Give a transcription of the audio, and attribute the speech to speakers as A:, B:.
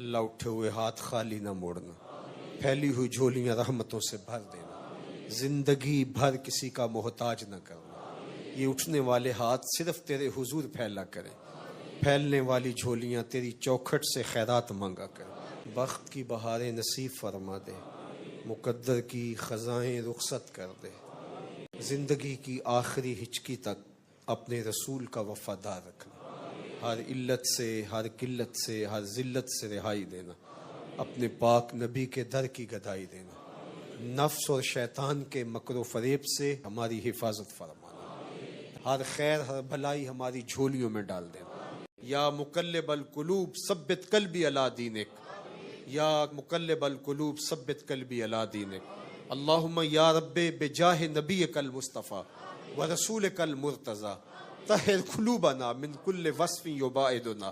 A: اللہ اٹھے ہوئے ہاتھ خالی نہ موڑنا، پھیلی ہوئی جھولیاں رحمتوں سے بھر دینا، زندگی بھر کسی کا محتاج نہ کرنا، یہ اٹھنے والے ہاتھ صرف تیرے حضور پھیلا کریں، پھیلنے والی جھولیاں تیری چوکھٹ سے خیرات مانگا کریں، وقت کی بہاریں نصیب فرما دے، مقدر کی خزائیں رخصت کر دے، زندگی کی آخری ہچکی تک اپنے رسول کا وفادار رکھنا، ہر علت سے، ہر قلت سے، ہر ذلت سے رہائی دینا، اپنے پاک نبی کے در کی گدائی دینا، نفس اور شیطان کے مکر و فریب سے ہماری حفاظت فرمانا، ہر خیر ہر بھلائی ہماری جھولیوں میں ڈال دینا، یا مقلب القلوب ثبت قلبی علی دینک، یا مقلب القلوب ثبت قلبی علی دینک، اللہم یا رب بجاہ نبیک المصطفیٰ ورسولک المرتضی طہر قلوبنا من کل وصف یباعدنا۔